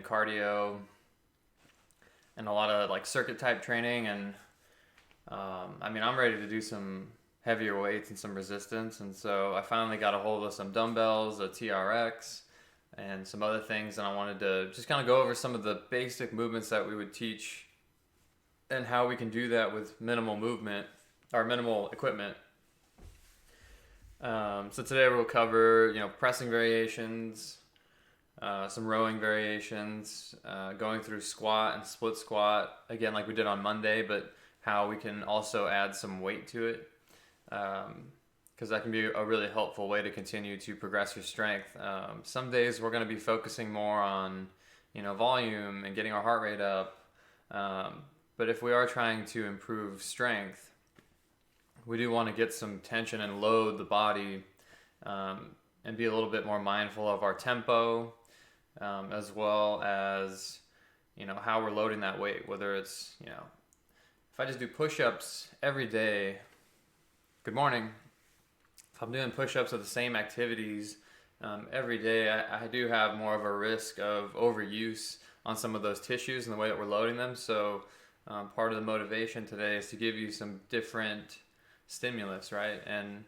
cardio and a lot of like circuit type training. And I mean, I'm ready to do some heavier weights and some resistance. And so I finally got a hold of some dumbbells, a TRX, and some other things. And I wanted to just kind of go over some of the basic movements that we would teach and how we can do that with minimal movement or minimal equipment. So today we'll cover, pressing variations, some rowing variations, going through squat and split squat, again, like we did on Monday, but how we can also add some weight to it, because that can be a really helpful way to continue to progress your strength. Some days we're going to be focusing more on, volume and getting our heart rate up. But if we are trying to improve strength, we do want to get some tension and load the body, and be a little bit more mindful of our tempo, as well as, how we're loading that weight. Whether it's, if I just do push-ups every day, good morning. If I'm doing push-ups of the same activities every day, I do have more of a risk of overuse on some of those tissues and the way that we're loading them. So part of the motivation today is to give you some different stimulus, right? And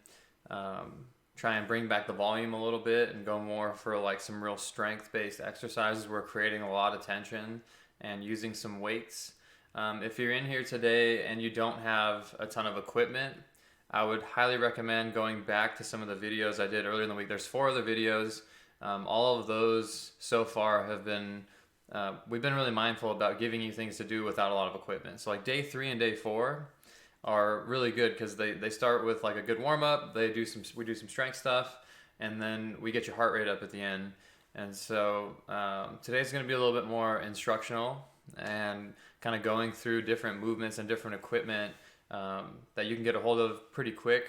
try and bring back the volume a little bit and go more for like some real strength-based exercises. We're creating a lot of tension and using some weights. If you're in here today and you don't have a ton of equipment, I would highly recommend going back to some of the videos I did earlier in the week. There's 4 other videos. All of those so far have been, we've been really mindful about giving you things to do without a lot of equipment. So like day 3 and day 4 are really good because they start with like a good warm up. We do some strength stuff, and then we get your heart rate up at the end. And so today's going to be a little bit more instructional and kind of going through different movements and different equipment that you can get a hold of pretty quick,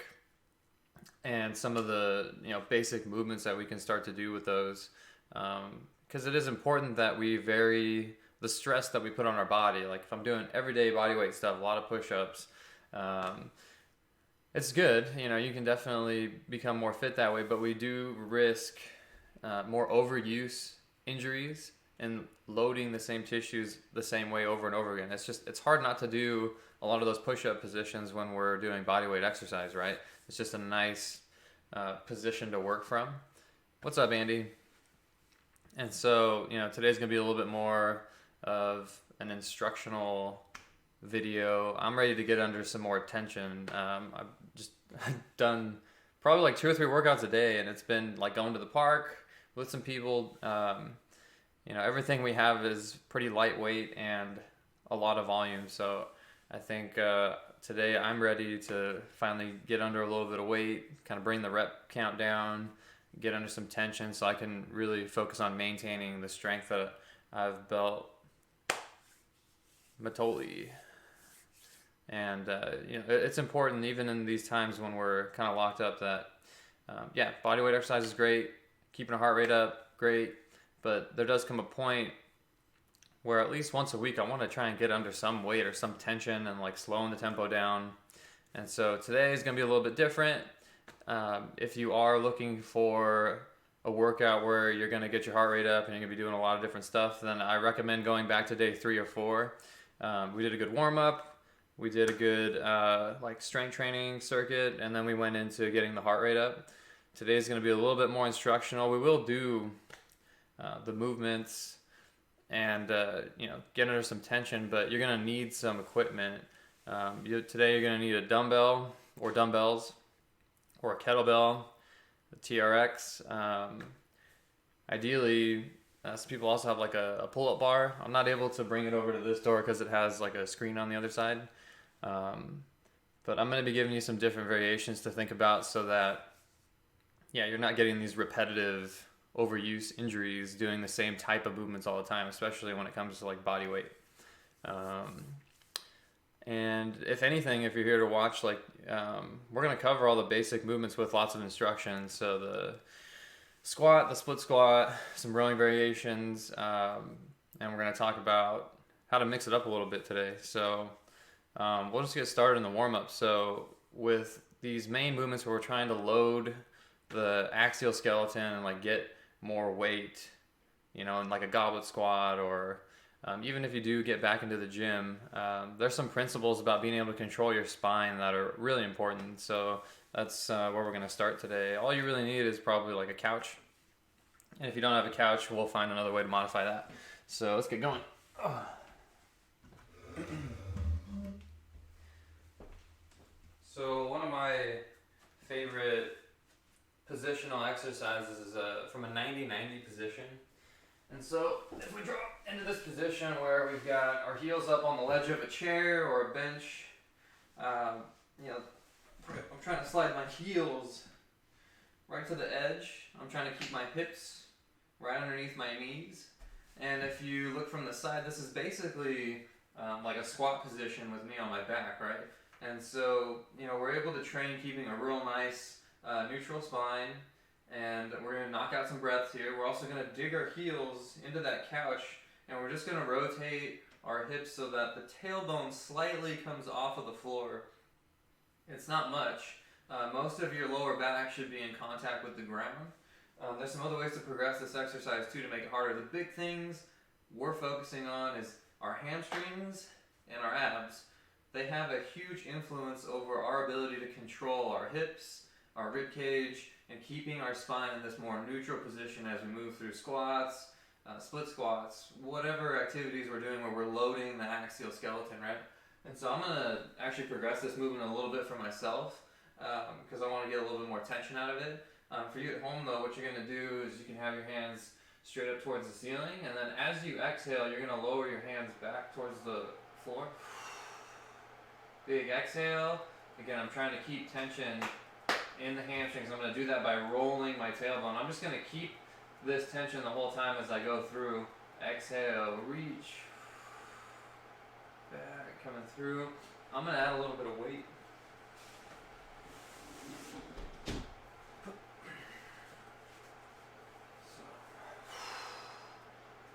and some of the basic movements that we can start to do with those, because it is important that we vary the stress that we put on our body. Like if I'm doing everyday body weight stuff, a lot of push-ups, it's good, you can definitely become more fit that way, but we do risk more overuse injuries and loading the same tissues the same way over and over again. It's hard not to do a lot of those push-up positions when we're doing body weight exercise, right? It's just a nice position to work from. What's up, Andy? And so, today's gonna be a little bit more of an instructional video. I'm ready to get under some more tension. I've just done probably like 2 or 3 workouts a day, and it's been like going to the park with some people. Everything we have is pretty lightweight and a lot of volume. So I think today I'm ready to finally get under a little bit of weight, kind of bring the rep count down, get under some tension so I can really focus on maintaining the strength that I've built. Matoli. And, it's important even in these times when we're kind of locked up that, body weight exercise is great. Keeping a heart rate up, great. But there does come a point where at least once a week I want to try and get under some weight or some tension and like slowing the tempo down. And so today is going to be a little bit different. If you are looking for a workout where you're going to get your heart rate up and you're going to be doing a lot of different stuff, then I recommend going back to day 3 or 4. We did a good warm up. We did a good strength training circuit, and then we went into getting the heart rate up. Today's going to be a little bit more instructional. We will do the movements and get under some tension, but you're going to need some equipment. Today you're going to need a dumbbell or dumbbells or a kettlebell, a TRX. Ideally, some people also have like a pull-up bar. I'm not able to bring it over to this door because it has like a screen on the other side. But I'm going to be giving you some different variations to think about so that, you're not getting these repetitive overuse injuries doing the same type of movements all the time, especially when it comes to like body weight. And if anything, if you're here to watch, we're going to cover all the basic movements with lots of instructions. So the squat, the split squat, some rowing variations, and we're going to talk about how to mix it up a little bit today. So we'll just get started in the warm-up. So with these main movements where we're trying to load the axial skeleton and like get more weight you know, in like a goblet squat, or even if you do get back into the gym, there's some principles about being able to control your spine that are really important. So that's where we're going to start today. All you really need is probably like a couch. And if you don't have a couch, we'll find another way to modify that. So let's get going. So one of my favorite positional exercises is from a 90-90 position. And so if we drop into this position where we've got our heels up on the ledge of a chair or a bench, you know, I'm trying to slide my heels right to the edge. I'm trying to keep my hips right underneath my knees. And if you look from the side, this is basically like a squat position with me on my back, right? And so, you know, we're able to train keeping a real nice neutral spine, and we're going to knock out some breaths here. We're also going to dig our heels into that couch, and we're just going to rotate our hips so that the tailbone slightly comes off of the floor. It's not much. Most of your lower back should be in contact with the ground. There's some other ways to progress this exercise too to make it harder. The big things we're focusing on is our hamstrings and our abs. They have a huge influence over our ability to control our hips, our rib cage, and keeping our spine in this more neutral position as we move through squats, split squats, whatever activities we're doing where we're loading the axial skeleton, right? And so I'm going to actually progress this movement a little bit for myself because I want to get a little bit more tension out of it. For you at home though, what you're going to do is you can have your hands straight up towards the ceiling, and then as you exhale, you're going to lower your hands back towards the floor. Big exhale. Again, I'm trying to keep tension in the hamstrings. I'm going to do that by rolling my tailbone. I'm just going to keep this tension the whole time as I go through. Exhale, reach, back, coming through. I'm going to add a little bit of weight.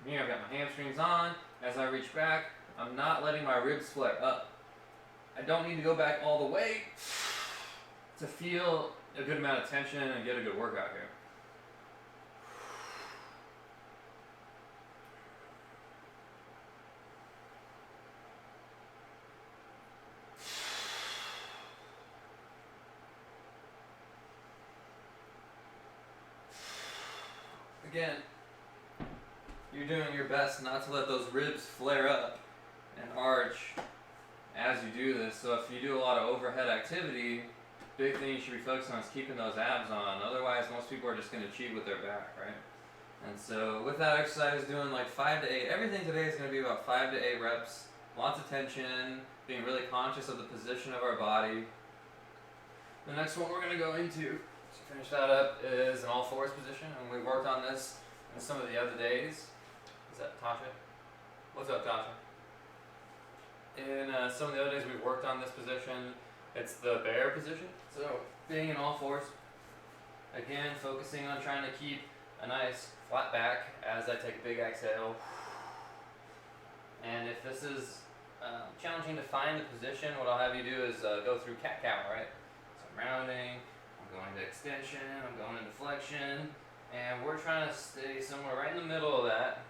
Here, I've got my hamstrings on. As I reach back, I'm not letting my ribs flare up. I don't need to go back all the way to feel a good amount of tension and get a good workout here. Again, you're doing your best not to let those ribs flare up and arch as you do this. So if you do a lot of overhead activity, big thing you should be focusing on is keeping those abs on. Otherwise, most people are just going to cheat with their back, right? And so with that exercise, doing like 5 to 8. Everything today is going to be about 5 to 8 reps. Lots of tension, being really conscious of the position of our body. The next one we're going to go into to finish that up is an all fours position, and we worked on this in some of the other days. Is that Tasha? What's up, Tasha? In some of the other days we've worked on this position. It's the bear position. So being in all fours. Again, focusing on trying to keep a nice flat back as I take a big exhale. And if this is challenging to find the position, what I'll have you do is go through cat-cow, right? So I'm rounding, I'm going to extension, I'm going into flexion, and we're trying to stay somewhere right in the middle of that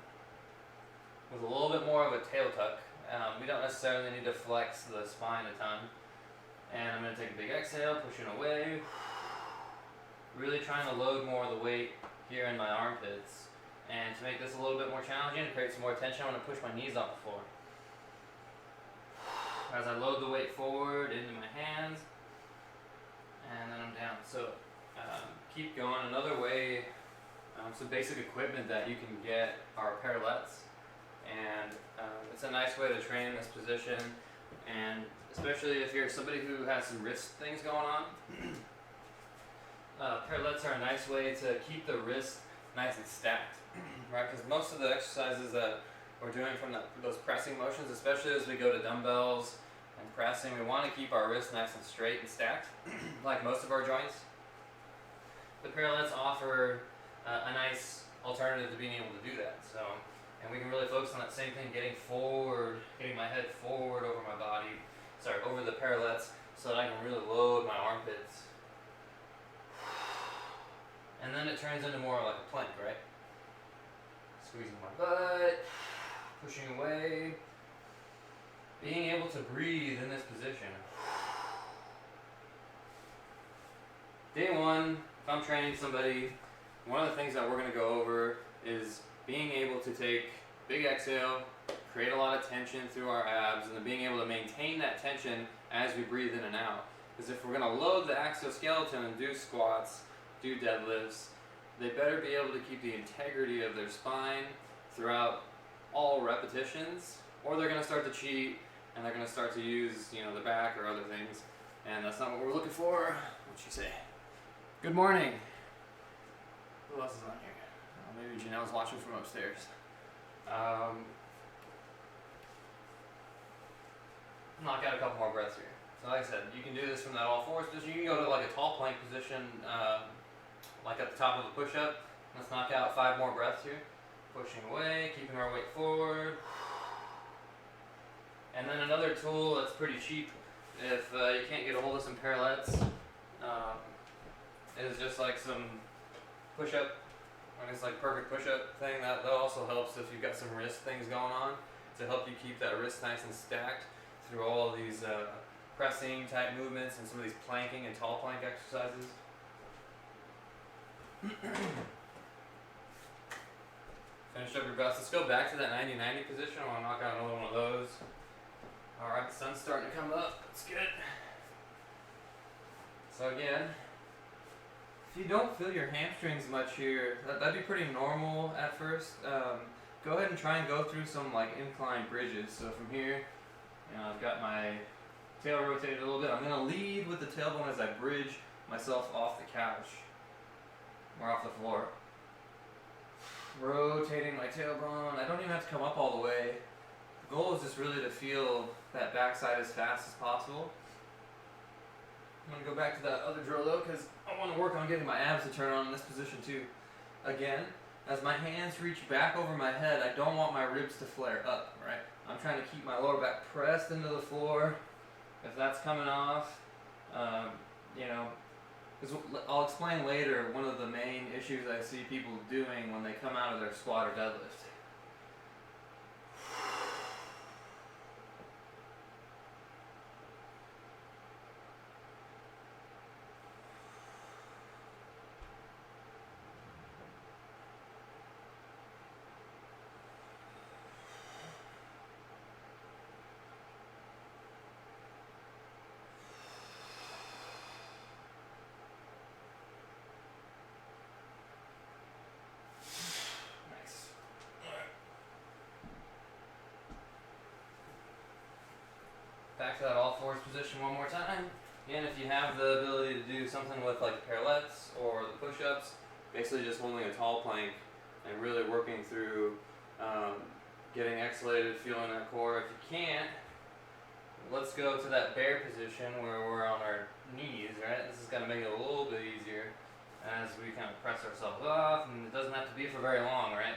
with a little bit more of a tail tuck. We don't necessarily need to flex the spine a ton. And I'm going to take a big exhale, pushing away. Really trying to load more of the weight here in my armpits. And to make this a little bit more challenging, to create some more tension, I'm going to push my knees off the floor. As I load the weight forward into my hands, and then I'm down. So keep going. Another way, some basic equipment that you can get are parallettes. And it's a nice way to train this position, and especially if you're somebody who has some wrist things going on, parallettes are a nice way to keep the wrist nice and stacked, right? Because most of the exercises that we're doing from those pressing motions, especially as we go to dumbbells and pressing, we want to keep our wrists nice and straight and stacked, like most of our joints. The parallettes offer a nice alternative to being able to do that. So. And we can really focus on that same thing, getting forward, getting my head forward over my body, over the parallettes, so that I can really load my armpits. And then it turns into more like a plank, right? squeezing my butt, pushing away, being able to breathe in this position. Day one, if I'm training somebody, one of the things that we're going to go over is being able to take big exhale, create a lot of tension through our abs, and then being able to maintain that tension as we breathe in and out. Because if we're going to load the exoskeleton and do squats, do deadlifts, they better be able to keep the integrity of their spine throughout all repetitions, or they're going to start to cheat and they're going to start to use, the back or other things, and that's not what we're looking for. What'd she say? Good morning. Who else is on here? Oh, maybe Janelle's watching from upstairs. Knock out a couple more breaths here. So like I said, you can do this from that all fours position. You can go to like a tall plank position, like at the top of a push-up. Let's knock out 5 more breaths here. Pushing away, keeping our weight forward. And then another tool that's pretty cheap, if you can't get a hold of some parallettes, is just like some push-up, it's like perfect push-up thing. That also helps if you've got some wrist things going on, to help you keep that wrist nice and stacked through all these pressing type movements and some of these planking and tall plank exercises. Finish up your breaths. Let's go back to that 90-90 position. I want to knock out another one of those. Alright, the sun's starting to come up. That's good. So again, if you don't feel your hamstrings much here, that'd be pretty normal at first. Go ahead and try and go through some like incline bridges. So from here, I've got my tail rotated a little bit. I'm going to lead with the tailbone as I bridge myself off the couch or off the floor. Rotating my tailbone. I don't even have to come up all the way. The goal is just really to feel that backside as fast as possible. I'm going to go back to that other drill though, because I want to work on getting my abs to turn on in this position too. Again, as my hands reach back over my head, I don't want my ribs to flare up, right? I'm trying to keep my lower back pressed into the floor. If that's coming off, because I'll explain later one of the main issues I see people doing when they come out of their squat or deadlift. Back to that all fours position one more time. Again, if you have the ability to do something with like the parallettes or the push-ups, basically just holding a tall plank and really working through getting exhalated, feeling that core. If you can't, let's go to that bear position where we're on our knees, right? This is going to make it a little bit easier as we kind of press ourselves off, and it doesn't have to be for very long, right?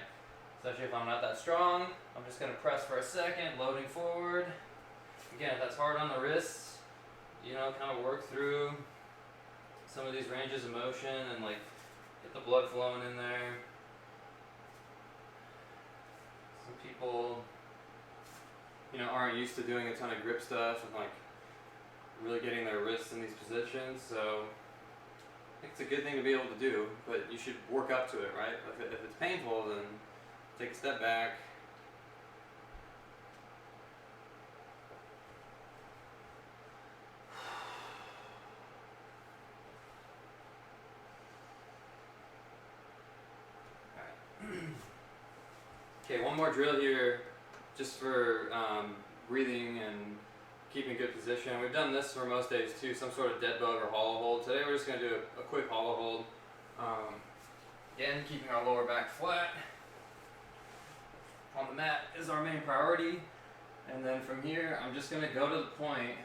Especially if I'm not that strong, I'm just going to press for a second, loading forward. Again, if that's hard on the wrists, kind of work through some of these ranges of motion and like get the blood flowing in there. Some people, aren't used to doing a ton of grip stuff and like really getting their wrists in these positions, so I think it's a good thing to be able to do, but you should work up to it, right? If it's painful, then take a step back. Okay, one more drill here, just for breathing and keeping good position. We've done this for most days too, some sort of dead bug or hollow hold. Today we're just going to do a quick hollow hold. Again, keeping our lower back flat on the mat is our main priority. And then from here, I'm just going to go to the point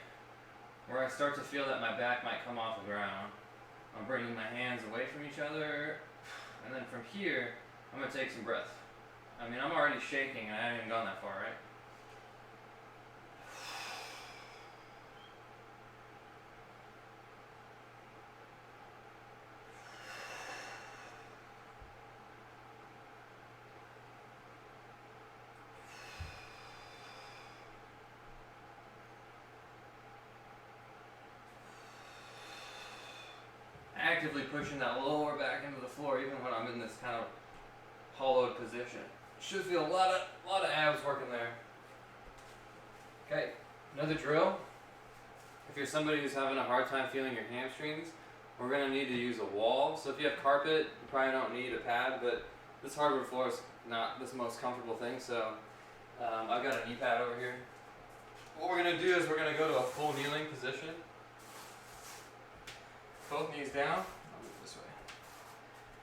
where I start to feel that my back might come off the ground. I'm bringing my hands away from each other, and then from here, I'm going to take some breath. I'm already shaking and I haven't even gone that far, right? actively pushing that lower back into the floor even when I'm in this kind of hollowed position. Should feel a lot of abs working there. Okay, another drill. If you're somebody who's having a hard time feeling your hamstrings, we're going to need to use a wall. So if you have carpet, you probably don't need a pad, but this hardwood floor is not the most comfortable thing, so I've got a knee pad over here. What we're going to do is we're going to go to a full kneeling position. Both knees down. I'll move this way.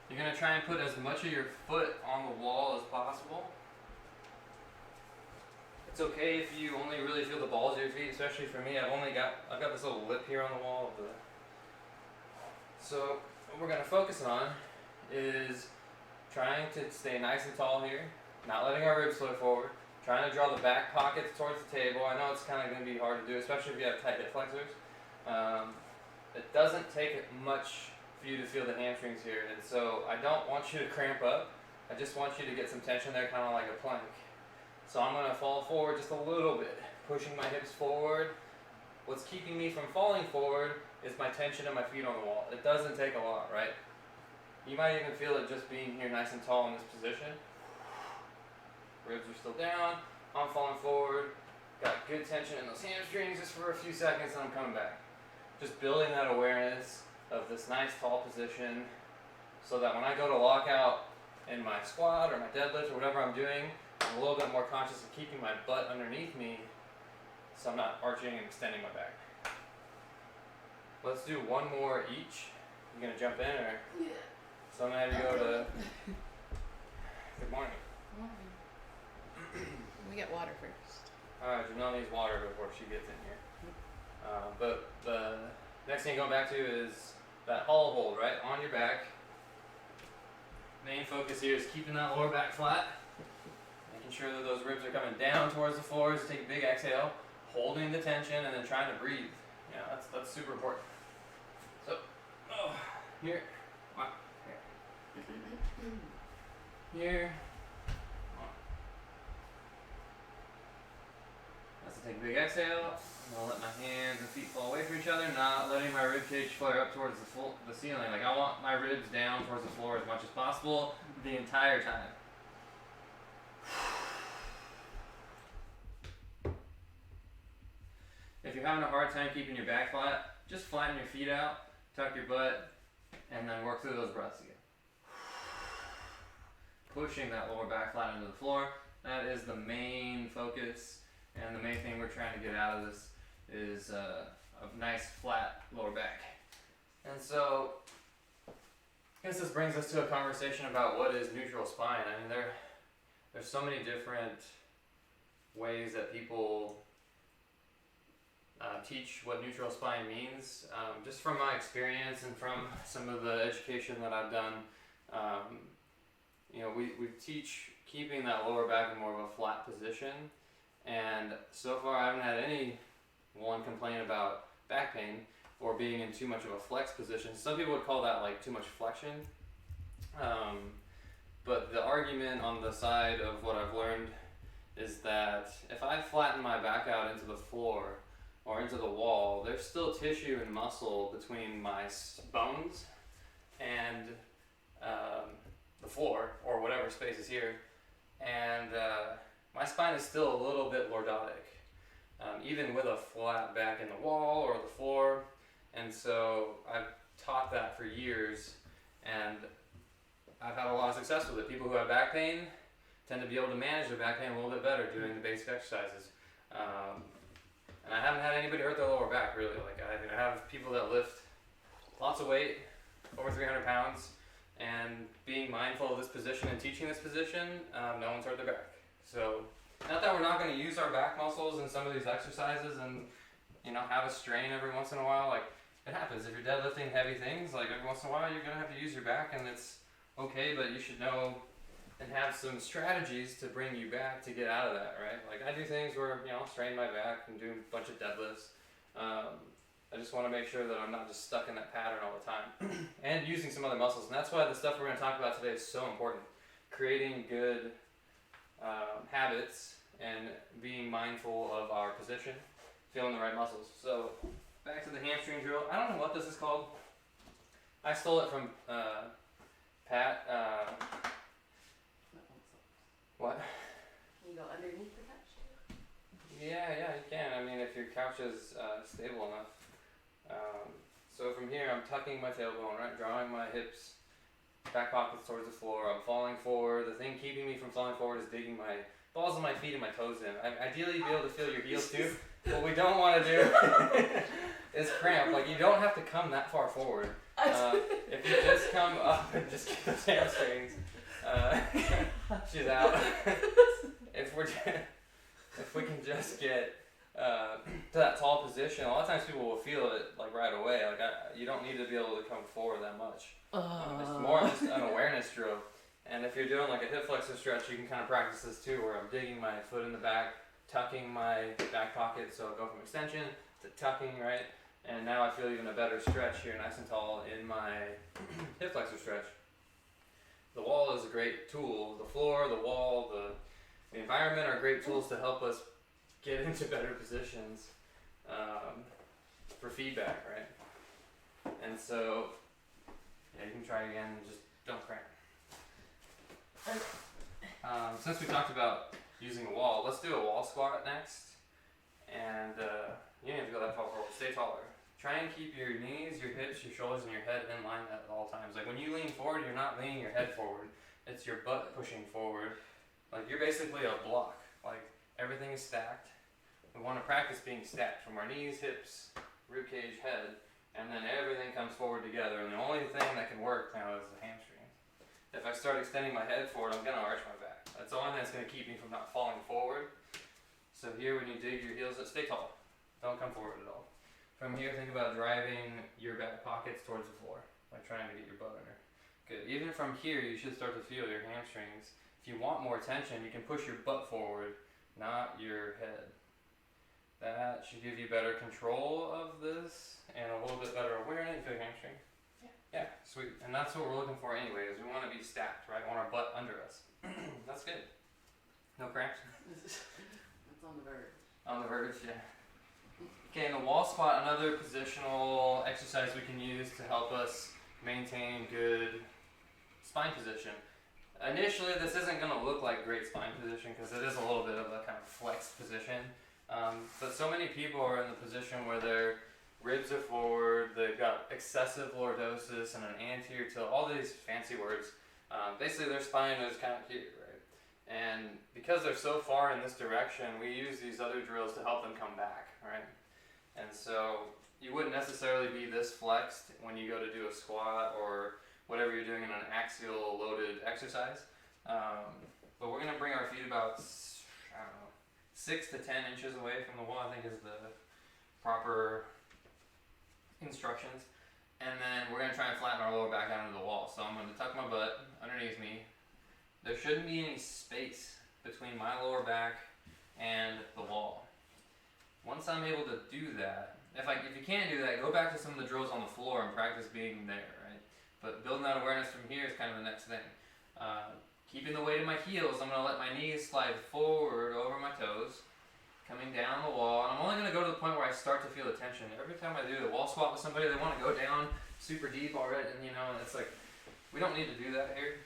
You're going to try and put as much of your foot on the wall as possible. It's okay if you only really feel the balls of your feet, especially for me. I've got this little lip here on the wall. So what we're going to focus on is trying to stay nice and tall here, not letting our ribs float forward, trying to draw the back pockets towards the table. I know it's kind of going to be hard to do, especially if you have tight hip flexors. It doesn't take much for you to feel the hamstrings here, and so I don't want you to cramp up. I just want you to get some tension there, kind of like a plank. So I'm going to fall forward just a little bit, pushing my hips forward. What's keeping me from falling forward is my tension and my feet on the wall. It doesn't take a lot, right? You might even feel it just being here nice and tall in this position. Ribs are still down. I'm falling forward. Got good tension in those hamstrings just for a few seconds, and I'm coming back. Just building that awareness of this nice tall position so that when I go to lock out in my squat or my deadlift or whatever I'm doing, I'm a little bit more conscious of keeping my butt underneath me so I'm not arching and extending my back. Let's do one more each. You gonna jump in or? Yeah. So I'm gonna have you go to. Good morning. We get water first. Alright, Janelle needs water before she gets in here. But the next thing you're going back to is that hollow hold, right? On your back. Main focus here is keeping that lower back flat. Making sure that those ribs are coming down towards the floor. Just take a big exhale, holding the tension, and then trying to breathe. Yeah, that's super important. So, here. Wow. Here. That's to take a big exhale. I'm gonna let my hands and feet fall away from each other, not letting my rib cage flare up towards the ceiling. Like I want my ribs down towards the floor as much as possible the entire time. If you're having a hard time keeping your back flat, just flatten your feet out, tuck your butt, and then work through those breaths again. Pushing that lower back flat into the floor. That is the main focus, and the main thing we're trying to get out of this is a nice flat lower back. And so, I guess this brings us to a conversation about what is neutral spine. I mean, there's so many different ways that people teach what neutral spine means. Just from my experience and from some of the education that I've done, we teach keeping that lower back in more of a flat position. And so far I haven't had anyone complain about back pain or being in too much of a flex position. Some people would call that like too much flexion. But the argument on the side of what I've learned is that if I flatten my back out into the floor or into the wall, there's still tissue and muscle between my bones and the floor or whatever space is here. And my spine is still a little bit lordotic, even with a flat back in the wall or the floor. And so I've taught that for years, and I've had a lot of success with it. People who have back pain tend to be able to manage their back pain a little bit better doing the basic exercises. And I haven't had anybody hurt their lower back, really. Like I have people that lift lots of weight, over 300 pounds, and being mindful of this position and teaching this position, no one's hurt their back. So, not that we're not going to use our back muscles in some of these exercises and, have a strain every once in a while. Like, it happens. If you're deadlifting heavy things, like every once in a while, you're going to have to use your back, and it's okay, but you should know and have some strategies to bring you back to get out of that, right? Like, I do things where, I'll strain my back and do a bunch of deadlifts. I just want to make sure that I'm not just stuck in that pattern all the time. And using some other muscles. And that's why the stuff we're going to talk about today is so important. Creating good habits and being mindful of our position, feeling the right muscles. So back to the hamstring drill. I don't know what this is called. I stole it from Pat. What? Can you go underneath the couch too? Yeah, you can. I mean, if your couch is stable enough. So from here, I'm tucking my tailbone, right, drawing my hips, back pockets towards the floor. I'm falling forward. The thing keeping me from falling forward is digging my balls of my feet and my toes in. Ideally, you'd be able to feel your heels too. What we don't want to do is cramp. Like, you don't have to come that far forward. If you just come up and just get those hamstrings, she's out. If we can just get to that tall position, a lot of times people will feel it like right away. Like, you don't need to be able to come forward that much. It's more just an awareness drill. And if you're doing like a hip flexor stretch, you can kind of practice this too, where I'm digging my foot in the back, tucking my back pocket, so I'll go from extension to tucking, right? And now I feel even a better stretch here, nice and tall, in my hip flexor stretch. The wall is a great tool. The floor, the wall, the environment are great tools to help us get into better positions for feedback, right? And so, yeah, you can try again, just don't cramp. Since we talked about using a wall, let's do a wall squat next. And you don't have to go that far forward. Stay taller. Try and keep your knees, your hips, your shoulders, and your head in line at all times. Like, when you lean forward, you're not leaning your head forward. It's your butt pushing forward. Like, you're basically a block. Like, everything is stacked. We want to practice being stacked from our knees, hips, ribcage, head, and then everything comes forward together. And the only thing that can work now is the hamstring. If I start extending my head forward, I'm going to arch my back. That's the only thing that's going to keep me from not falling forward. So here, when you dig your heels up, stay tall. Don't come forward at all. From here, think about driving your back pockets towards the floor, like trying to get your butt under. Good. Even from here, you should start to feel your hamstrings. If you want more tension, you can push your butt forward, not your head. That should give you better control of this and a little bit better awareness. You feel your hamstring? Yeah, sweet. And that's what we're looking for anyway, is we want to be stacked, right? We want our butt under us. That's good. No cramps? It's on the verge. On the verge, yeah. Okay, in the wall squat, another positional exercise we can use to help us maintain good spine position. Initially, this isn't going to look like great spine position because it is a little bit of a kind of flexed position. But so many people are in the position where their ribs are forward, they've got excessive lordosis and an anterior tilt, all these fancy words. Basically, their spine is kind of here, right? And because they're so far in this direction, we use these other drills to help them come back, right? And so you wouldn't necessarily be this flexed when you go to do a squat or whatever you're doing in an axial loaded exercise. But we're going to bring our feet about, 6 to 10 inches away from the wall, I think is the proper instructions. And then we're going to try and flatten our lower back out into the wall. So I'm going to tuck my butt underneath me. There shouldn't be any space between my lower back and the wall. Once I'm able to do that, if you can't do that, go back to some of the drills on the floor and practice being there, right? But building that awareness from here is kind of the next thing. Keeping the weight of my heels, I'm going to let my knees slide forward over my toes, coming down the wall. And I'm only going to go to the point where I start to feel the tension. Every time I do a wall squat with somebody, they want to go down super deep already, and it's like, we don't need to do that here.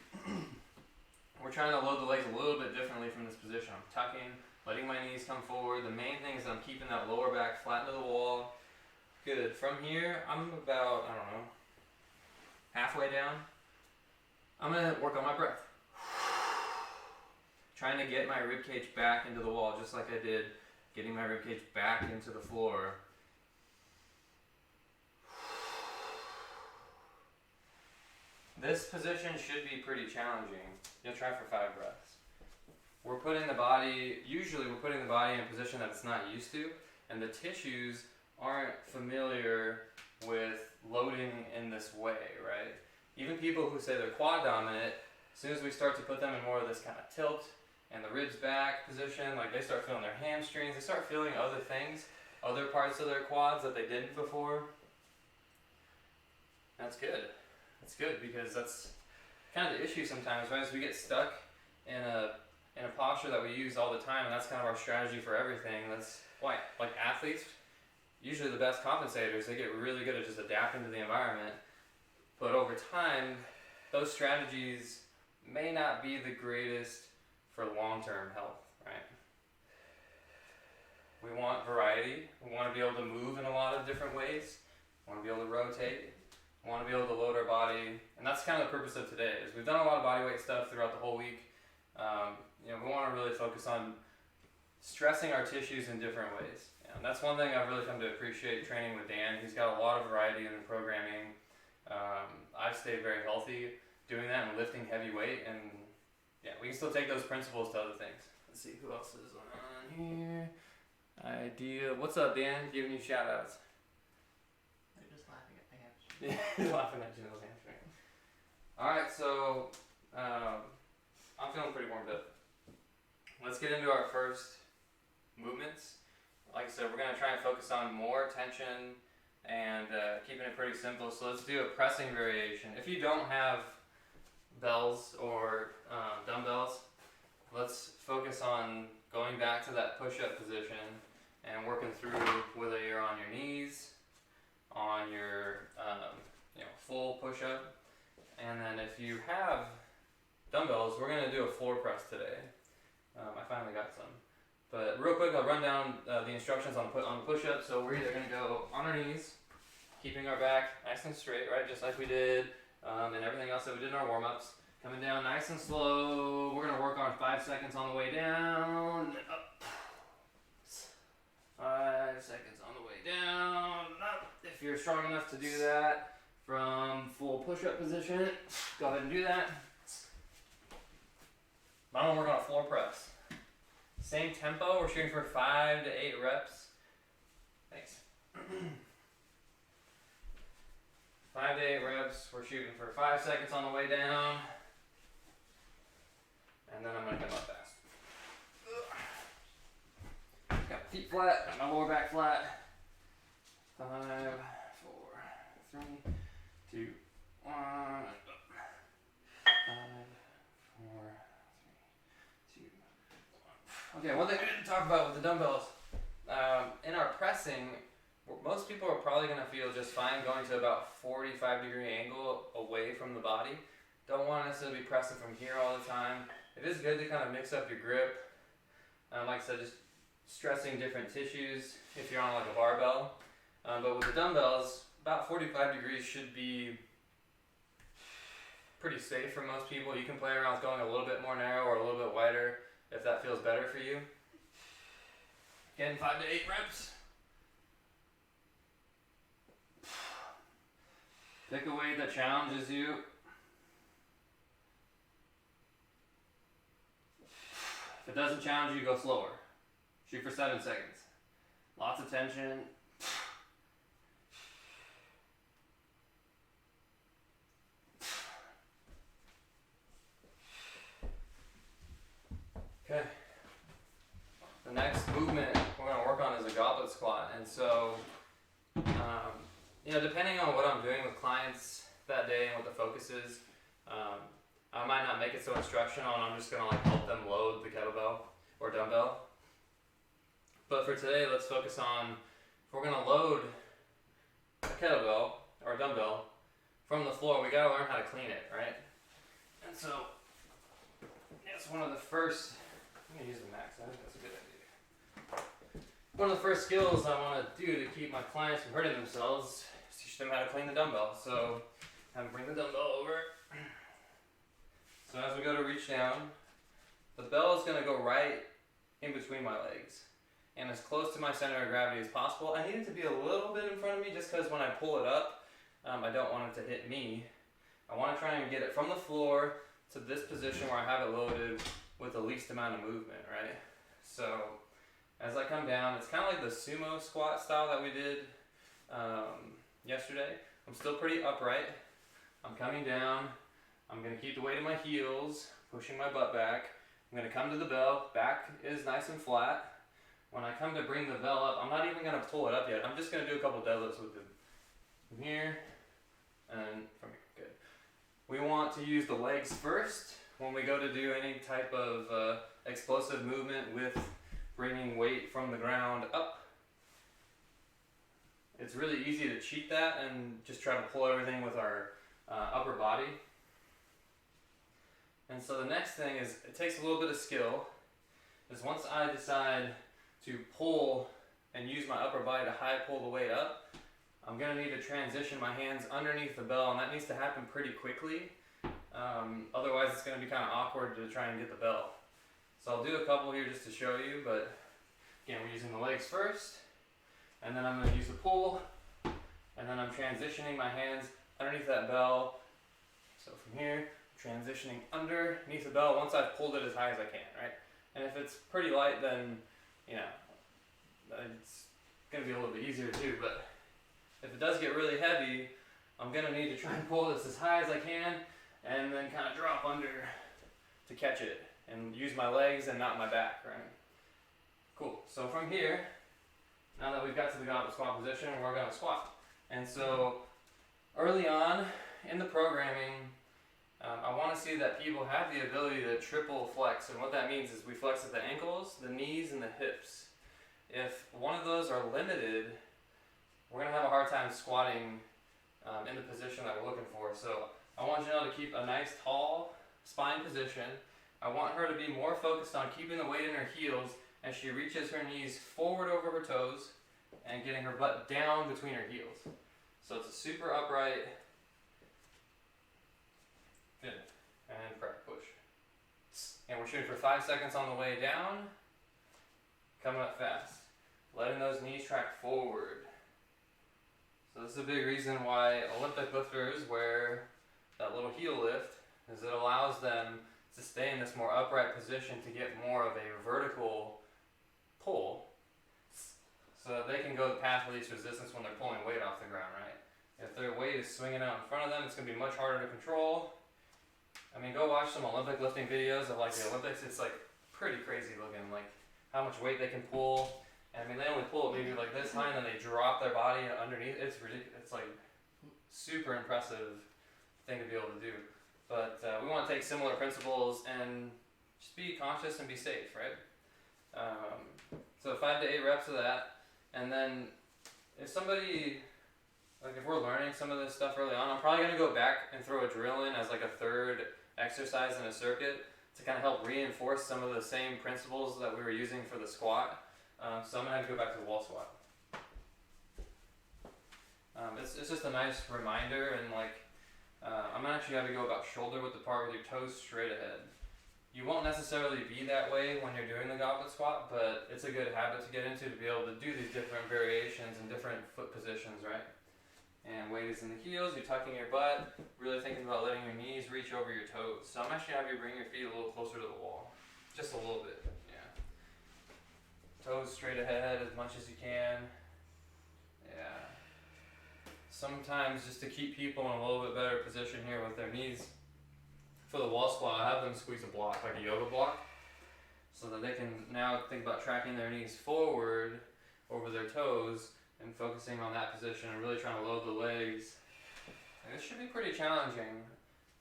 We're trying to load the legs a little bit differently from this position. I'm tucking, letting my knees come forward. The main thing is I'm keeping that lower back flat to the wall. Good. From here, I'm about, halfway down. I'm going to work on my breath. Trying to get my ribcage back into the wall, just like I did, getting my ribcage back into the floor. This position should be pretty challenging. You'll try for 5 breaths. We're putting the body in a position that it's not used to, and the tissues aren't familiar with loading in this way, right? Even people who say they're quad dominant, as soon as we start to put them in more of this kind of tilt and the ribs back position, like they start feeling their hamstrings, they start feeling other things, other parts of their quads that they didn't before. That's good. That's good because that's kind of the issue sometimes, right? Is we get stuck in a posture that we use all the time, and that's kind of our strategy for everything. That's why, like athletes, usually the best compensators, they get really good at just adapting to the environment. But over time, those strategies may not be the greatest for long-term health, right? We want variety. We want to be able to move in a lot of different ways. We want to be able to rotate. We want to be able to load our body. And that's kind of the purpose of today. Is we've done a lot of body weight stuff throughout the whole week. We want to really focus on stressing our tissues in different ways. And that's one thing I've really come to appreciate training with Dan. He's got a lot of variety in the programming. I've stayed very healthy doing that and lifting heavy weight, and yeah, we can still take those principles to other things. Let's see who else is on here. Idea. What's up, Dan? Giving you shout outs. They're just laughing at my hamstring. Yeah, he's laughing at Janelle's hamstring. Alright, so I'm feeling pretty warmed up. Let's get into our first movements. Like I said, we're going to try and focus on more tension and keeping it pretty simple. So let's do a pressing variation. If you don't have bells or dumbbells, let's focus on going back to that push-up position and working through whether you're on your knees, on your full push-up, and then if you have dumbbells, we're going to do a floor press today. I finally got some. But real quick, I'll run down the instructions on push-up. So we're either going to go on our knees, keeping our back nice and straight, right, just like we did, and everything else that we did in our warm-ups. Coming down nice and slow. We're going to work on 5 seconds on the way down, then up. 5 seconds on the way down, up. If you're strong enough to do that from full push-up position, go ahead and do that. Now I'm going to work on a floor press. Same tempo, we're shooting for 5 to 8 reps. Thanks. 5 to 8 reps, we're shooting for 5 seconds on the way down. And then I'm going to come up fast. Got my feet flat, got my lower back flat. 5, 4, 3, 2, 1. 5, 4, 3, 2, 1. Okay, one thing we didn't talk about with the dumbbells. In our pressing, most people are probably going to feel just fine going to about 45-degree angle away from the body. Don't want to necessarily be pressing from here all the time. It is good to kind of mix up your grip. Like I said, just stressing different tissues if you're on like a barbell. But with the dumbbells, about 45 degrees should be pretty safe for most people. You can play around with going a little bit more narrow or a little bit wider if that feels better for you. Again, 5 to 8 reps. Pick a weight that challenges you. If it doesn't challenge you, go slower. Shoot for 7 seconds. Lots of tension. Okay. The next movement we're going to work on is a goblet squat. And so, depending on what I'm doing with clients that day and what the focus is, I might not make it so instructional and I'm just going to help them load the kettlebell or dumbbell. But for today, let's focus on if we're going to load a kettlebell or a dumbbell from the floor, we got to learn how to clean it, right? And so, it's one of the first, I'm going to use the max, I think that's a good idea. One of the first skills I want to do to keep my clients from hurting themselves is teach them how to clean the dumbbell. So, have them bring the dumbbell over. So as we go to reach down, the bell is going to go right in between my legs and as close to my center of gravity as possible. I need it to be a little bit in front of me just because when I pull it up, I don't want it to hit me. I want to try and get it from the floor to this position where I have it loaded with the least amount of movement, right? So as I come down, it's kind of like the sumo squat style that we did yesterday. I'm still pretty upright. I'm coming down. I'm going to keep the weight of my heels, pushing my butt back. I'm going to come to the bell. Back is nice and flat. When I come to bring the bell up, I'm not even going to pull it up yet. I'm just going to do a couple deadlifts with it. From here and from here. Good. We want to use the legs first when we go to do any type of explosive movement with bringing weight from the ground up. It's really easy to cheat that and just try to pull everything with our upper body. And so the next thing is, it takes a little bit of skill, is once I decide to pull and use my upper body to high pull the weight up, I'm going to need to transition my hands underneath the bell, and that needs to happen pretty quickly. Otherwise it's going to be kind of awkward to try and get the bell. So I'll do a couple here just to show you, but again, we're using the legs first, and then I'm going to use the pull, and then I'm transitioning my hands underneath that bell. So from here, transitioning underneath the bell once I've pulled it as high as I can, right? And if it's pretty light, then, you know, it's going to be a little bit easier too, but if it does get really heavy, I'm going to need to try and pull this as high as I can, and then kind of drop under to catch it, and use my legs and not my back, right? Cool, so from here, now that we've got to the goblet squat position, we're going to squat. And so, early on in the programming, I want to see that people have the ability to triple flex, and what that means is we flex at the ankles, the knees, and the hips. If one of those are limited, we're going to have a hard time squatting in the position that we're looking for. So I want Janelle to keep a nice tall spine position. I want her to be more focused on keeping the weight in her heels as she reaches her knees forward over her toes and getting her butt down between her heels. So it's a super upright. Good. And press push. And we're shooting for 5 seconds on the way down. Coming up fast. Letting those knees track forward. So this is a big reason why Olympic lifters wear that little heel lift, is it allows them to stay in this more upright position to get more of a vertical pull, so that they can go the path of least resistance when they're pulling weight off the ground, right? If their weight is swinging out in front of them, it's going to be much harder to control. I mean, go watch some Olympic lifting videos of like the Olympics. It's like pretty crazy looking, like how much weight they can pull. And I mean, they only pull it maybe like this high, and then they drop their body underneath. It's ridiculous. It's like super impressive thing to be able to do. But we want to take similar principles and just be conscious and be safe, right? So 5 to 8 reps of that, and then if somebody, like if we're learning some of this stuff early on, I'm probably going to go back and throw a drill in as like a third exercise in a circuit to kind of help reinforce some of the same principles that we were using for the squat. So I'm going to have to go back to the wall squat. It's just a nice reminder, and like I'm going to actually have to go about shoulder width apart with your toes straight ahead. You won't necessarily be that way when you're doing the goblet squat, but it's a good habit to get into to be able to do these different variations and different foot positions, right? And weight is in the heels, you're tucking your butt, really thinking about letting your knees reach over your toes. So I'm actually going to have you bring your feet a little closer to the wall. Just a little bit, yeah. Toes straight ahead as much as you can. Yeah. Sometimes just to keep people in a little bit better position here with their knees, for the wall squat, I have them squeeze a block, like a yoga block, so that they can now think about tracking their knees forward over their toes and focusing on that position and really trying to load the legs. And this should be pretty challenging.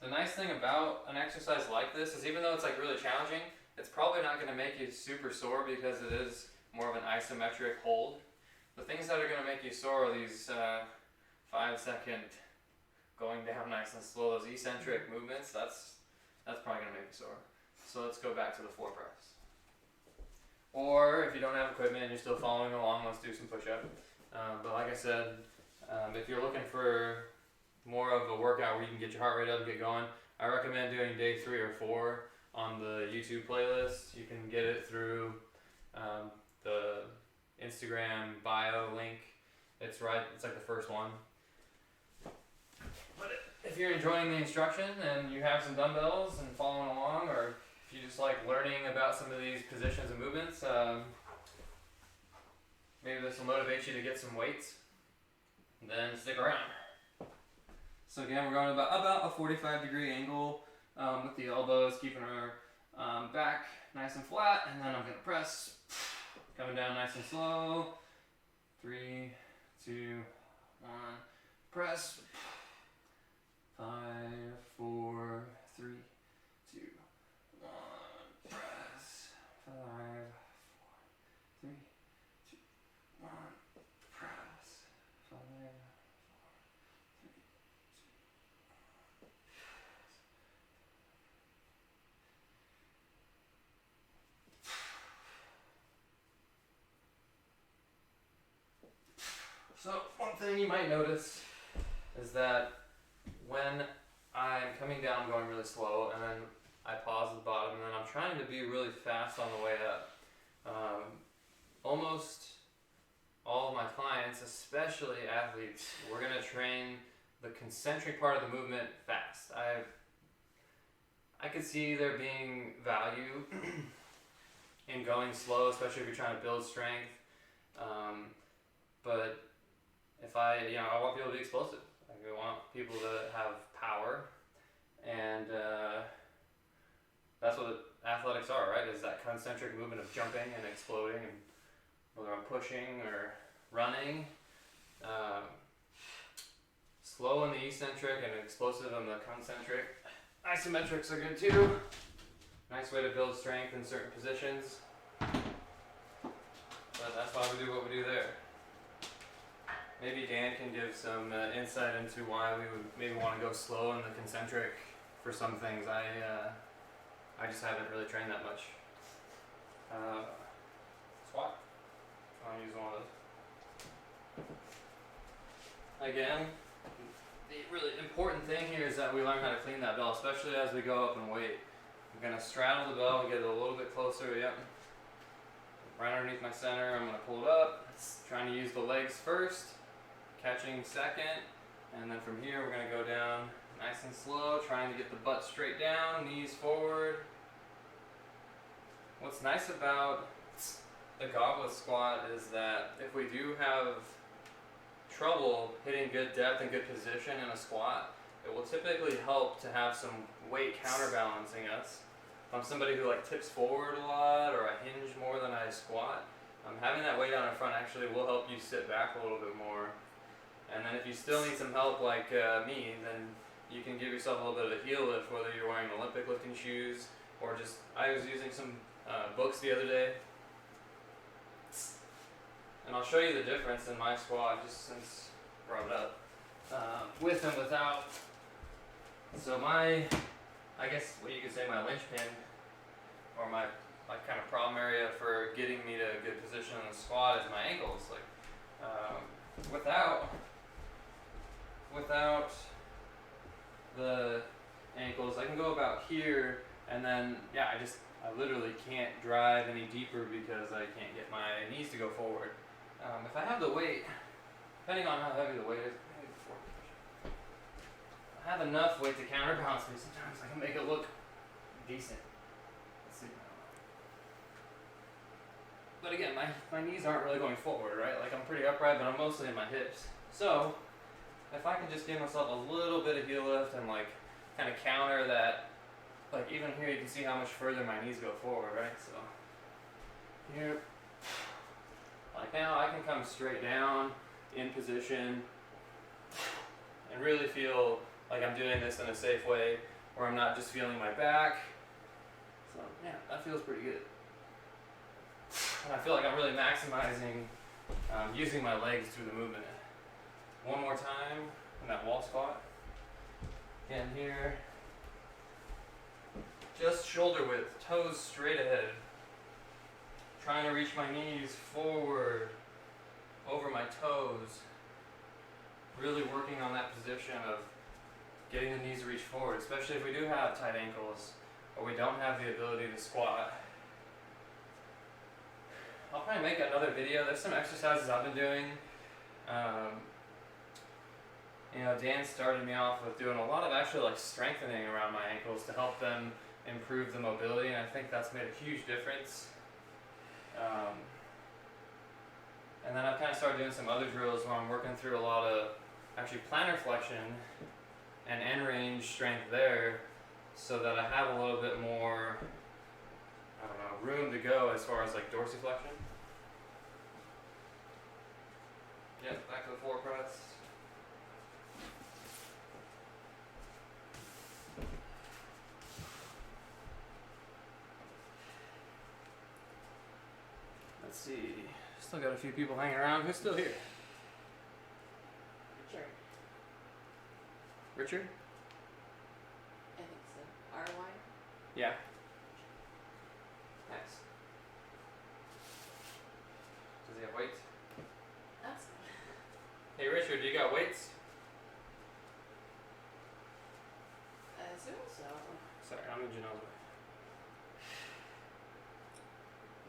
The nice thing about an exercise like this is even though it's like really challenging, it's probably not going to make you super sore because it is more of an isometric hold. The things that are going to make you sore are these 5-second going down nice and slow, those eccentric movements. That's probably going to make you sore. So let's go back to the floor press. Or if you don't have equipment and you're still following along, let's do some push-up. But like I said, if you're looking for more of a workout where you can get your heart rate up and get going, I recommend doing day 3 or 4 on the YouTube playlist. You can get it through the Instagram bio link. It's like the first one. But if you're enjoying the instruction and you have some dumbbells and following along, or if you just like learning about some of these positions and movements, maybe this will motivate you to get some weights, then stick around. So again, we're going about a 45-degree angle with the elbows, keeping our back nice and flat, and then I'm going to press, coming down nice and slow. 3, 2, 1, press. 5, 4, 3, 2, 1, press. 5, 4, 3, 2, 1, press. 5, 4, 3, 2, 1. So one thing you might notice is that when I'm coming down, I'm going really slow, and then I pause at the bottom, and then I'm trying to be really fast on the way up. Almost all of my clients, especially athletes, we're gonna train the concentric part of the movement fast. I could see there being value in going slow, especially if you're trying to build strength. But if I want people to be explosive. Like, I want people to have power, and that's what athletics are, right? Is that concentric movement of jumping and exploding, and whether I'm pushing or running. Slow in the eccentric and explosive in the concentric. Isometrics are good too. Nice way to build strength in certain positions. But that's why we do what we do there. Maybe Dan can give some insight into why we would maybe want to go slow in the concentric for some things. I just haven't really trained that much. Squat. I'll use one of those. Again, the really important thing here is that we learn how to clean that bell, especially as we go up in weight. I'm going to straddle the bell, get it a little bit closer, yep. Right underneath my center, I'm going to pull it up. Trying to use the legs first, catching second, and then from here we're going to go down nice and slow, trying to get the butt straight down, knees forward. What's nice about the goblet squat is that if we do have trouble hitting good depth and good position in a squat, it will typically help to have some weight counterbalancing us. If I'm somebody who tips forward a lot, or I hinge more than I squat, having that weight down in front actually will help you sit back a little bit more. And then if you still need some help like me, then you can give yourself a little bit of a heel lift, whether you're wearing Olympic lifting shoes or just, I was using some books the other day. And I'll show you the difference in my squat just since I brought it up. With and without. So I guess what you could say my linchpin, or my kind of problem area for getting me to a good position in the squat is my ankles. Without the ankles, I can go about here, and then I literally can't drive any deeper because I can't get my knees to go forward. If I have the weight, depending on how heavy the weight is, I have enough weight to counterbalance me. Sometimes I can make it look decent. Let's see. But again, my knees aren't really going forward, right? I'm pretty upright, but I'm mostly in my hips. So if I can just give myself a little bit of heel lift and kind of counter that, even here you can see how much further my knees go forward, right? So here, now I can come straight down in position and really feel like I'm doing this in a safe way, where I'm not just feeling my back. So yeah, that feels pretty good. And I feel like I'm really maximizing using my legs through the movement. One more time in that wall squat. Again here, just shoulder width, toes straight ahead. Trying to reach my knees forward, over my toes. Really working on that position of getting the knees to reach forward, especially if we do have tight ankles or we don't have the ability to squat. I'll probably make another video. There's some exercises I've been doing. Dan started me off with doing a lot of actually strengthening around my ankles to help them improve the mobility, and I think that's made a huge difference. And then I've kind of started doing some other drills where I'm working through a lot of actually plantar flexion and end range strength there, so that I have a little bit more, room to go as far as dorsiflexion. Yep, back to the floor press. Let's see, still got a few people hanging around. Who's still here? Sure. Richard? I think so. RY? Yeah. Nice. Does he have weights? That's good. Hey Richard, you got weights? I assume so. Sorry, I'm in Janelle's way.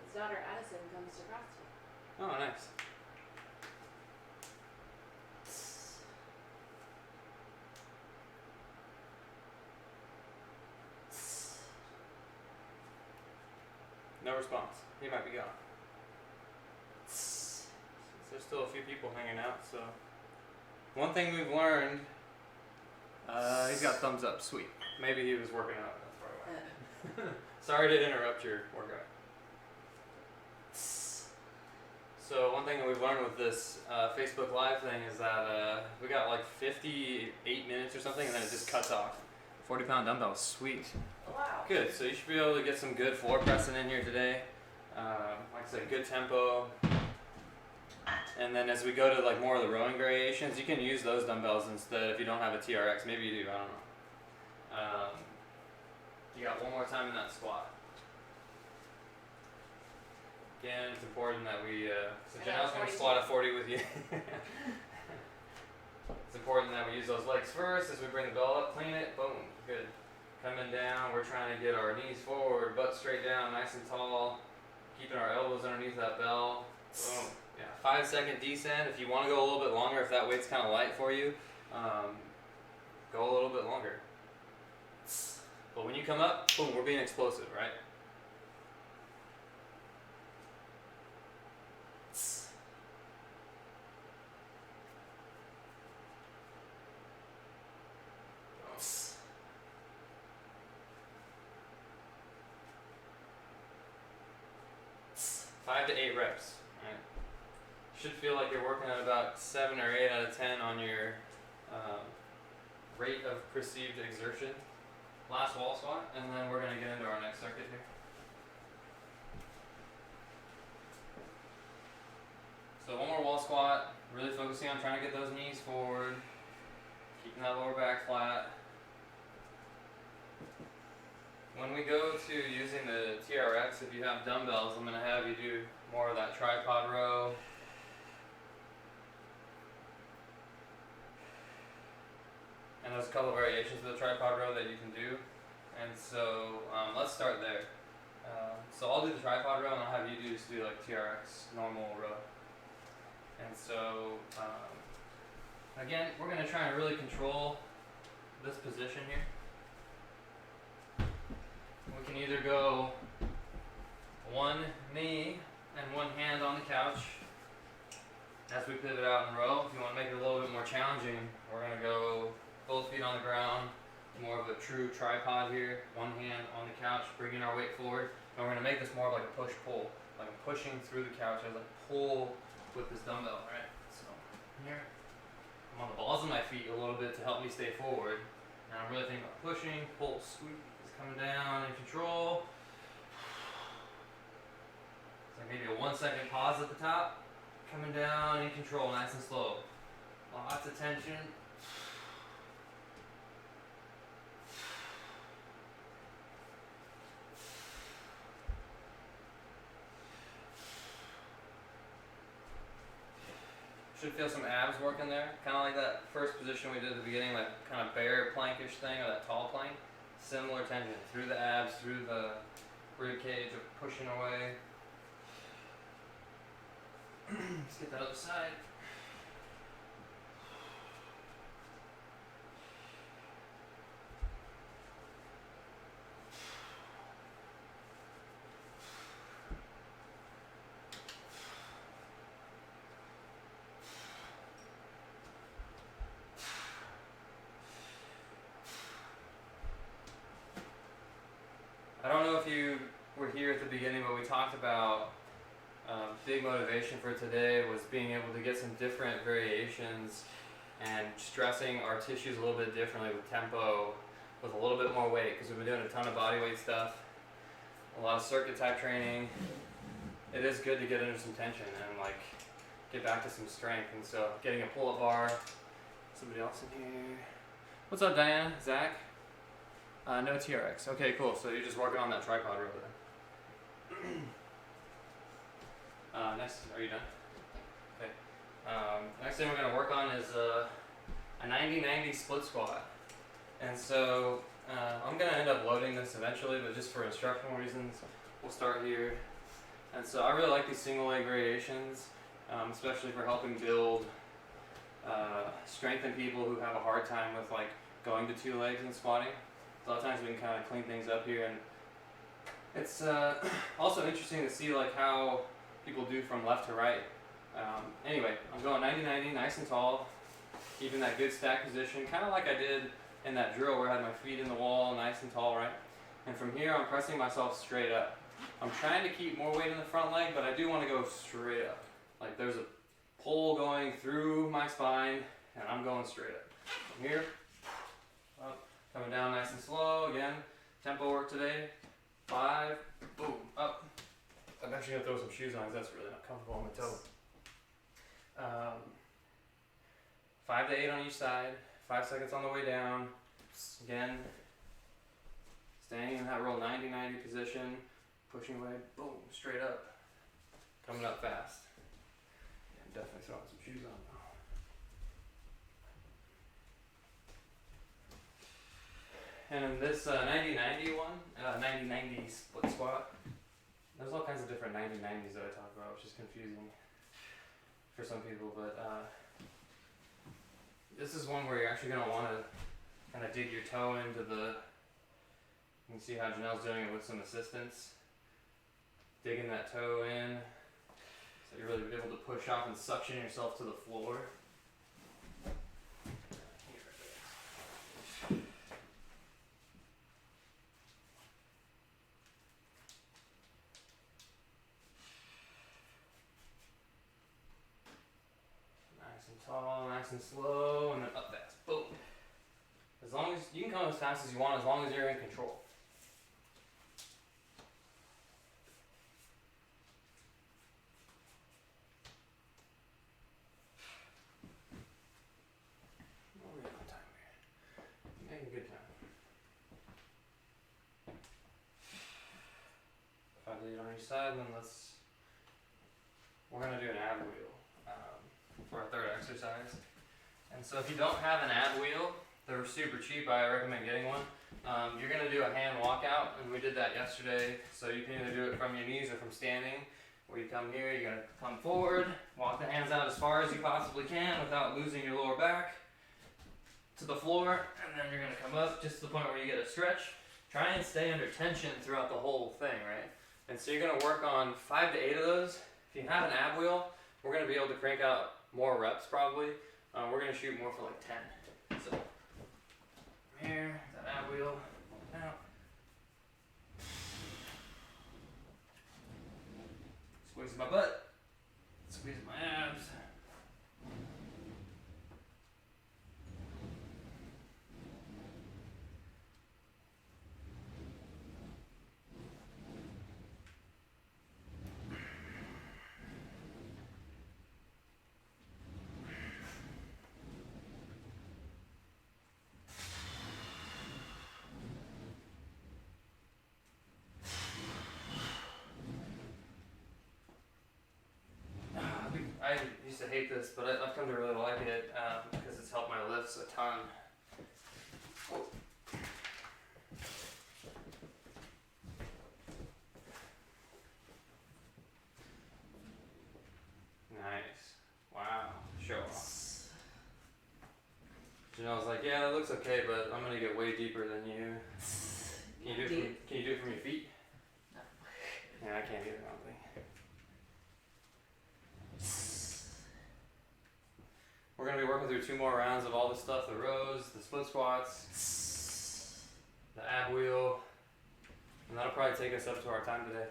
His daughter Addison comes to CrossFit. Oh, nice. No response. He might be gone. There's still a few people hanging out, so. One thing we've learned, he's got thumbs up, sweet. Maybe he was working out, that's probably why. Sorry to interrupt your workout. So one thing that we've learned with this Facebook Live thing is that we got like 58 minutes or something, and then it just cuts off. 40-pound dumbbells, sweet. Wow. Good, so you should be able to get some good floor pressing in here today. Like I said, good tempo. And then as we go to like more of the rowing variations, you can use those dumbbells instead if you don't have a TRX. Maybe you do, I don't know. You got one more time in that squat. Again, it's important that we, so Janelle's going to squat at 40 with you. It's important that we use those legs first as we bring the bell up, clean it, boom, good. Coming down, we're trying to get our knees forward, butt straight down, nice and tall, keeping our elbows underneath that bell, boom. Yeah, 5-second descent. If you want to go a little bit longer, if that weight's kind of light for you, go a little bit longer. But when you come up, boom, we're being explosive, right? Five to 8 reps. Right? Should feel like you're working at about 7 or 8 out of 10 on your rate of perceived exertion. Last wall squat, and then we're going to get into our next circuit here. So one more wall squat, really focusing on trying to get those knees forward, keeping that lower back flat. When we go to using the TRX, if you have dumbbells, I'm going to have you do more of that tripod row. And there's a couple of variations of the tripod row that you can do. And so let's start there. So I'll do the tripod row and I'll have you just do like TRX normal row. And so again, we're going to try and really control this position here. We can either go one knee and one hand on the couch as we pivot out and row. If you want to make it a little bit more challenging, we're going to go both feet on the ground, more of a true tripod here, one hand on the couch, bringing our weight forward. And we're going to make this more of like a push-pull, like I'm pushing through the couch as I pull with this dumbbell, right? So here, I'm on the balls of my feet a little bit to help me stay forward. And I'm really thinking about pushing, pull, squeeze. Coming down in control. It's like maybe a 1-second pause at the top. Coming down in control, nice and slow. Lots of tension. Should feel some abs working there. Kind of like that first position we did at the beginning, like kind of bear plankish thing or that tall plank. Similar tension through the abs, through the rib cage of pushing away. Let's get that other side. I don't know if you were here at the beginning, but we talked about big motivation for today was being able to get some different variations and stressing our tissues a little bit differently with tempo, with a little bit more weight, because we've been doing a ton of body weight stuff, a lot of circuit type training. It is good to get into some tension and like get back to some strength. And so getting a pull-up bar. Somebody else in here. What's up, Diana? Zach? No TRX. Okay, cool. So you're just working on that tripod row then. Next, are you done? Okay. Next thing we're going to work on is a 90-90 split squat. And so I'm going to end up loading this eventually, but just for instructional reasons, we'll start here. And so I really like these single leg variations, especially for helping build strength in people who have a hard time with like going to 2 legs and squatting. A lot of times we can kind of clean things up here, and it's also interesting to see like how people do from left to right. Anyway, I'm going 90-90, nice and tall, keeping that good stack position, kind of like I did in that drill where I had my feet in the wall, nice and tall, right? And from here, I'm pressing myself straight up. I'm trying to keep more weight in the front leg, but I do want to go straight up. Like there's a pull going through my spine, and I'm going straight up. From here, up, coming down nice and slow. Again, tempo work today. 5, boom, up. I'm actually gonna throw some shoes on because that's really not comfortable on my toe. 5 to 8 on each side. 5 seconds on the way down. Again, staying in that real 90-90 position, pushing away, boom, straight up. Coming up fast. Yeah, I'm definitely throwing some shoes on now. And in this 90-90 one, 90-90 split squat, there's all kinds of different 90-90s that I talk about, which is confusing for some people, but this is one where you're actually going to want to kind of dig your toe into the, you can see how Janelle's doing it with some assistance, digging that toe in, so you're really able to push off and suction yourself to the floor. Tall, nice and slow, and then up fast. Boom. As long as you can come as fast as you want, as long as you're in control. Oh, we're on time here. Making good time. 5 to 8 on each side, and then we're gonna do an ab wheel. For our third exercise. And so if you don't have an ab wheel, they're super cheap. I recommend getting one. You're going to do a hand walkout, and we did that yesterday. So you can either do it from your knees or from standing. Where you come here, you're going to come forward, walk the hands out as far as you possibly can without losing your lower back to the floor, and then you're going to come up just to the point where you get a stretch. Try and stay under tension throughout the whole thing, right? And so you're going to work on 5 to 8 of those. If you have an ab wheel, we're going to be able to crank out more reps probably. We're going to shoot more for like 10. So, here, that ab wheel, out. Squeeze my butt, squeeze my abs. I used to hate this, but I've come to really like it because it's helped my lifts a ton. Oh. Nice. Wow. Show off. Janelle's like, yeah, that looks okay, but I'm gonna get way deeper than you. Can you do it from your feet? No. Yeah, I can't either, I don't think. We're going to be working through 2 more rounds of all this stuff, the rows, the split squats, the ab wheel, and that'll probably take us up to our time today.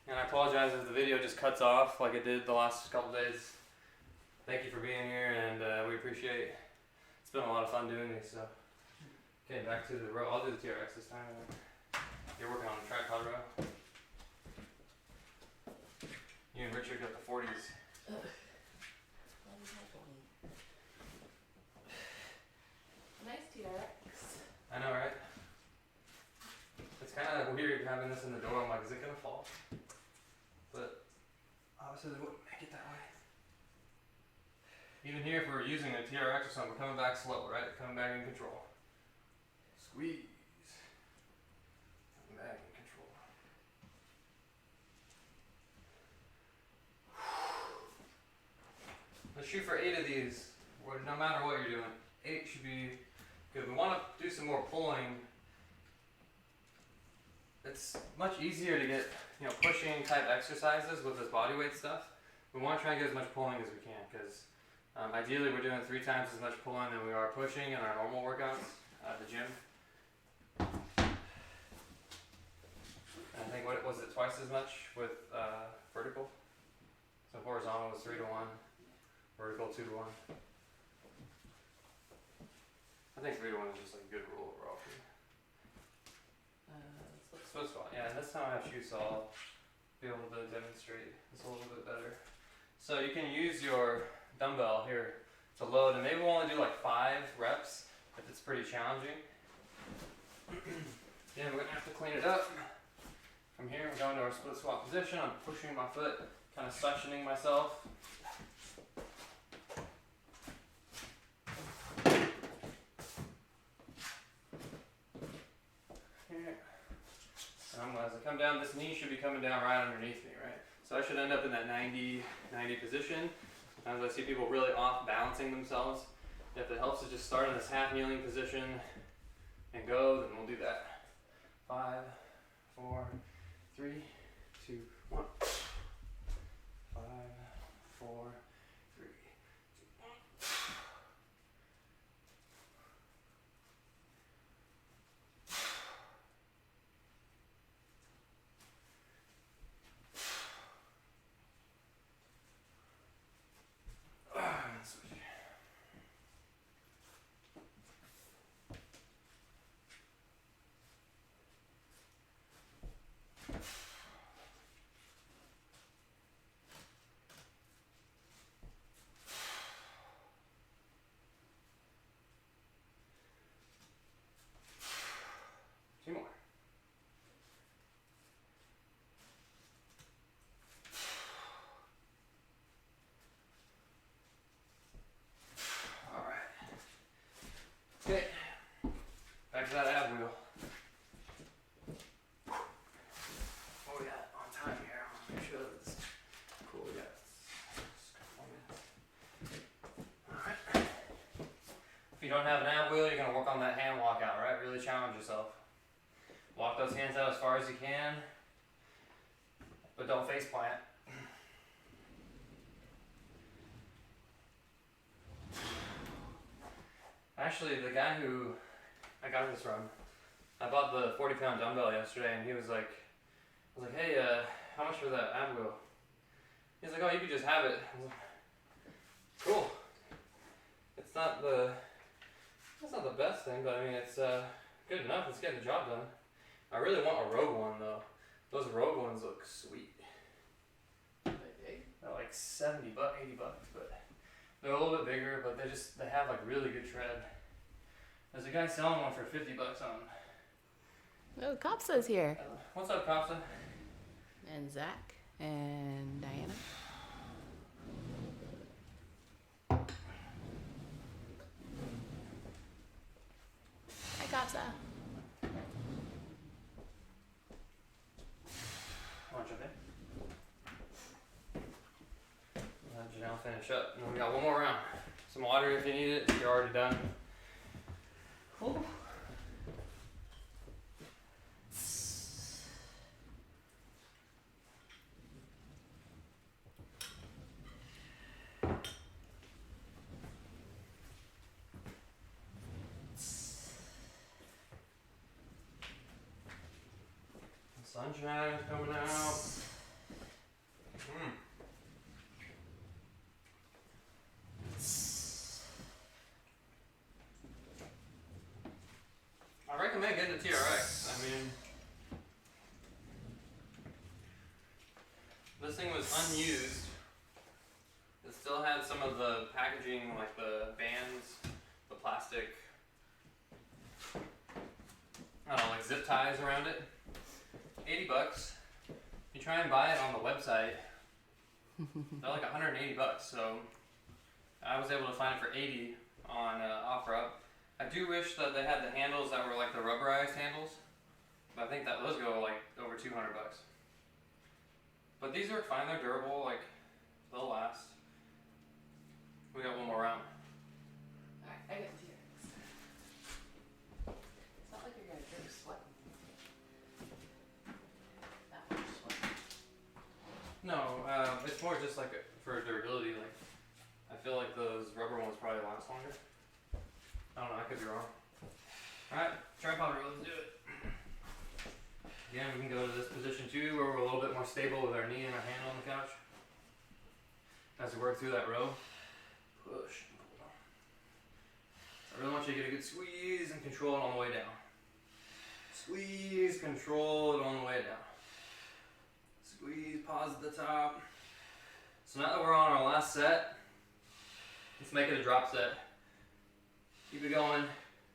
And I apologize if the video just cuts off like it did the last couple days. Thank you for being here, and we appreciate it. It's been a lot of fun doing these, so. Okay, back to the row. I'll do the TRX this time. You're working on the tripod row. You and Richard got the 40s. Nice TRX. I know, right? It's kind kind of weird having this in the door. I'm like, is it gonna fall? But obviously they wouldn't make it that way. Even here, if we were using a TRX or something, we're coming back slow, right? Coming back in control. Squeeze. Coming back in control. Let's shoot for 8 of these. No matter what you're doing, 8 should be good. We want to do some more pulling. It's much easier to get, pushing type exercises with this bodyweight stuff. We want to try and get as much pulling as we can, because ideally we're doing 3 times as much pulling than we are pushing in our normal workouts at the gym. And I think, what was it, twice as much with vertical? So horizontal was 3 to 1, vertical 2 to 1. I think 3 to 1 is just like a good rule overall for you. Split squat. Yeah, and this time I have shoes, so I'll be able to demonstrate this a little bit better. So you can use your dumbbell here to load, and maybe we'll only do like 5 reps if it's pretty challenging. Then we're gonna have to clean it up. From here, we're going to our split squat position. I'm pushing my foot, kind of suctioning myself. As I come down, this knee should be coming down right underneath me, right? So I should end up in that 90 position. Sometimes I see people really off balancing themselves. If it helps to just start in this half kneeling position and go, then we'll do that. 5, 4, 3, 2, 1. 5, 4, 3, 2, 1. Two more. All right. Okay. Back to that ab wheel. What we got on time here? I want to make sure that it's cool. We got just a couple minutes. All right. If you don't have an ab wheel, you're gonna work on that hand walkout, right? Really challenge yourself. Walk those hands out as far as you can, but don't face plant. Actually, the guy who I got this from, I bought the 40-pound dumbbell yesterday, and he was like, I was like, hey, how much for that ab wheel? He's like, oh, you could just have it. I was like, cool. It's not the best thing, but I mean, it's good enough. It's getting the job done. I really want a Rogue one though. Those Rogue ones look sweet. They're like $70, $80, but they're a little bit bigger. But they have like really good tread. There's a guy selling one for $50 on. Oh, Kopsa's here. What's up, Kopsa? And Zach and Diana. Hi, Kopsa. Want to jump in? Let Janelle finish up. And then we got one more round. Some water if you need it. If you're already done. Cool. Sunshine is coming out. I recommend getting a TRX. I mean, this thing was unused. It still had some of the packaging, like the bands, the plastic, I don't know, like zip ties around it. $80. You try and buy it on the website, they're like $180. So I was able to find it for $80 on OfferUp. I do wish that they had the handles that were like the rubberized handles, but I think that those go like over $200. But these are fine. They're durable. Like they'll last. We got one more round. Alright, I got T-Rex. It's not like you're gonna drip sweat. That much sweat. No, it's more just like for durability. Like I feel like those rubber ones probably last longer. I don't know. I could be wrong. All right, tripod row. Let's do it. Again, we can go to this position too, where we're a little bit more stable with our knee and our hand on the couch. As we work through that row, push. I really want you to get a good squeeze and control it on the way down. Squeeze, control it on the way down. Squeeze, pause at the top. So now that we're on our last set, let's make it a drop set. Keep it going.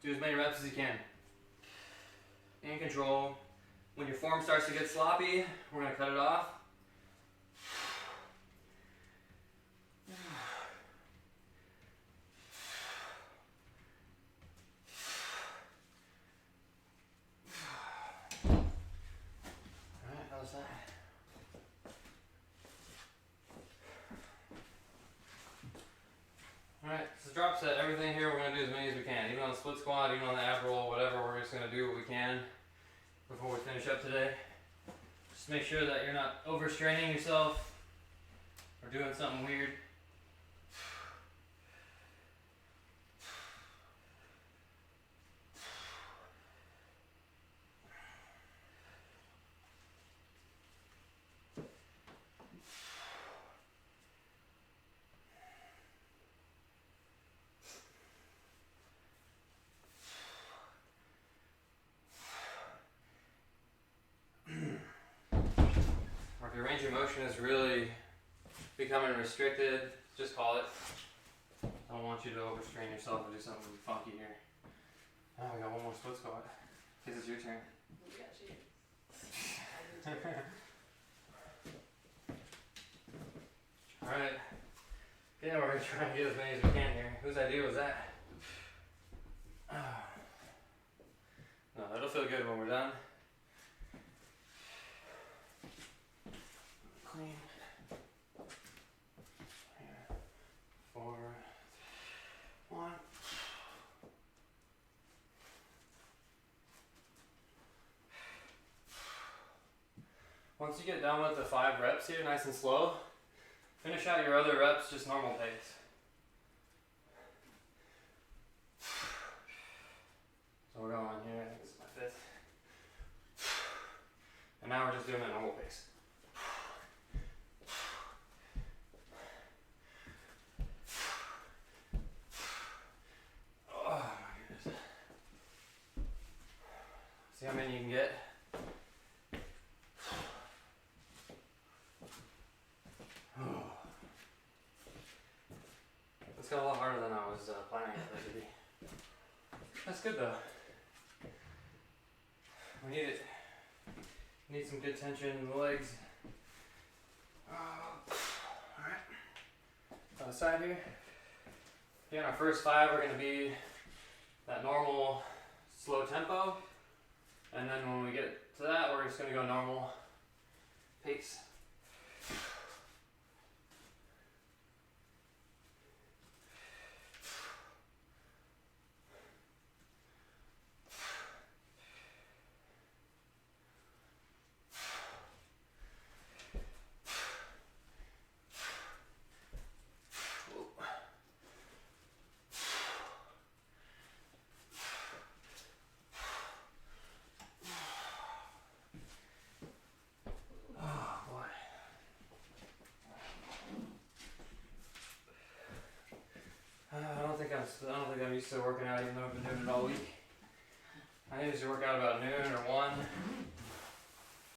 Do as many reps as you can. In control. When your form starts to get sloppy, we're going to cut it off. Alright, how's that? Alright, so drop set, everything here we're going to do as many as we can. Even on the split squat, even on the ab roll, whatever, we're just going to do what we can before we finish up today. Just make sure that you're not overstraining yourself or doing something weird. Or if your range of motion is really becoming restricted, just call it. I don't want you to overstrain yourself and do something funky here. Oh, we got one more split squat. Guess it's your turn. We got you. I do too. Alright. Yeah, we're gonna try and get as many as we can here. Whose idea was that? No, that'll feel good when we're done. Clean. Here. 4, 1. Once you get done with the 5 reps here, nice and slow, finish out your other reps just normal pace. So we're going here, I think this is my 5th. And now we're just doing it at normal pace. Oh my goodness. See how many you can get? It's got a lot harder than I was planning it to be. That's good though. We need it. We need some good tension in the legs. Alright. On the side here. Again, our first 5 are going to be that normal slow tempo. And then when we get to that, we're just going to go normal pace. I don't think I'm used to working out even though I've been doing it all week. I usually work out about noon or 1.